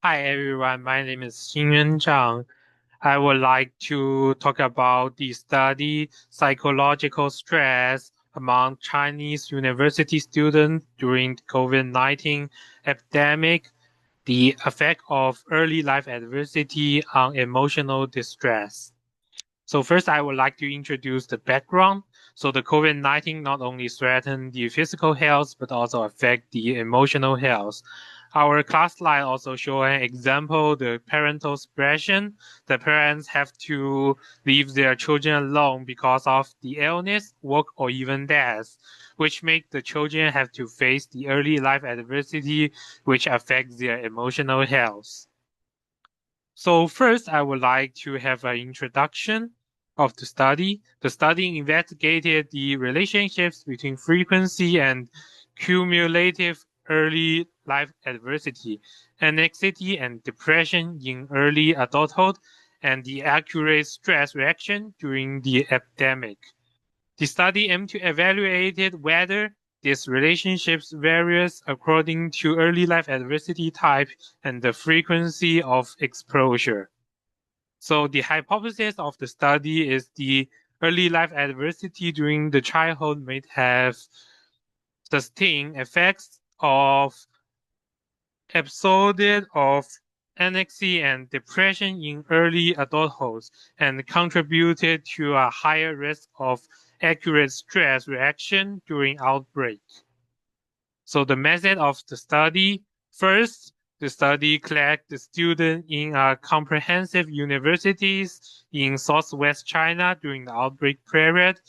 Hi everyone, my name is Xingyuan Zhang. I would like to talk about the study psychological stress among Chinese university students during the COVID-19 epidemic, the effect of early life adversity on emotional distress. So first, I would like to introduce the background. So the COVID-19 not only threatened the physical health, but also affect the emotional health. Our class slide also show an example, the parental suppression. The parents have to leave their children alone because of the illness, work, or even death, which make the children have to face the early life adversity, which affects their emotional health. So first, I would like to have an introduction of the study. The study investigated the relationships between frequency and cumulative early life adversity, anxiety and depression in early adulthood, and the accurate stress reaction during the epidemic. The study aimed to evaluate whether these relationships varies according to early life adversity type and the frequency of exposure. So the hypothesis of the study is the early life adversity during the childhood may have sustained effects of episode of anxiety and depression in early adulthood and contributed to a higher risk of acute stress reaction during outbreak. So the method of the study, first, the study collected the students in comprehensive universities in Southwest China during the outbreak period,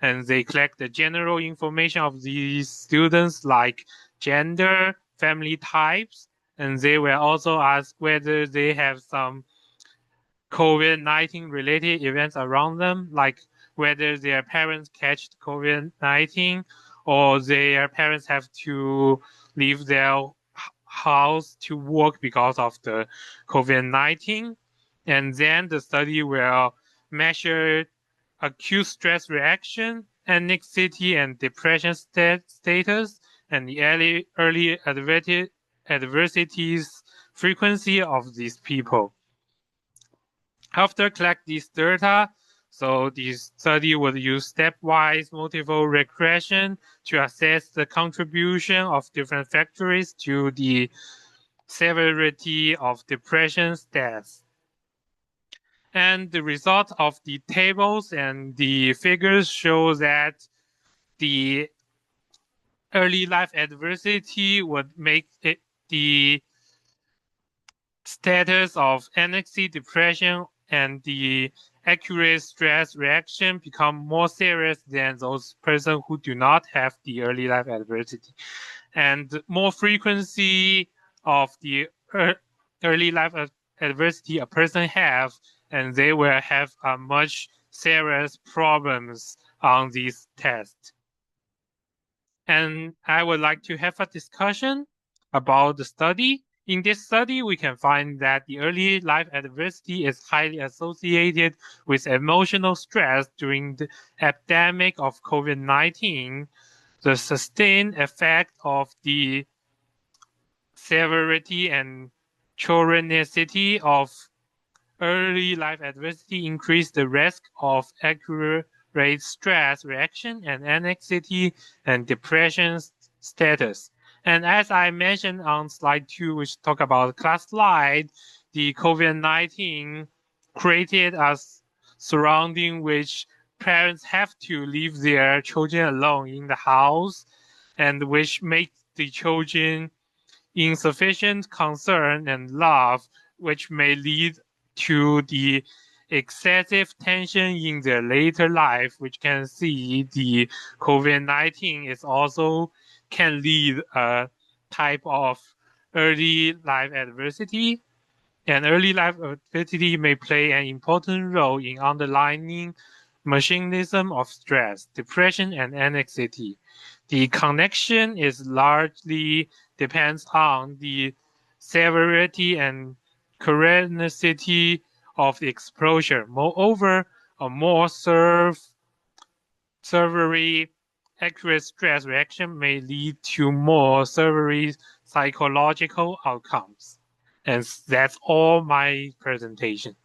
and they collect the general information of these students like gender, family types, and they were also asked whether they have some COVID-19 related events around them, like whether their parents catch COVID-19 or their parents have to leave their house to work because of the COVID-19. And then the study will measure acute stress reaction, anxiety and depression status, and the early adversities frequency of these people. After collect this data, so this study would use stepwise multiple regression to assess the contribution of different factors to the severity of depression stats. And the result of the tables and the figures show that the early life adversity would make it the status of anxiety, depression, and the accurate stress reaction become more serious than those persons who do not have the early life adversity. And more frequency of the early life adversity a person have, and they will have a much serious problems on this test. And I would like to have a discussion about the study. In this study, we can find that the early life adversity is highly associated with emotional stress during the epidemic of COVID-19. The sustained effect of the severity and chronicity of early life adversity increase the risk of acute stress reaction and anxiety and depression status. And as I mentioned on slide 2, which talk about class slide, the COVID-19 created a surrounding which parents have to leave their children alone in the house, and which makes the children insufficient concern and love, which may lead to the excessive tension in their later life, which can see the COVID-19 is also can lead a type of early life adversity. And early life adversity may play an important role in underlining mechanism of stress, depression, and anxiety. The connection is largely depends on the severity and chronicity of the exposure. Moreover, a more severe accurate stress reaction may lead to more severe psychological outcomes. And that's all my presentation.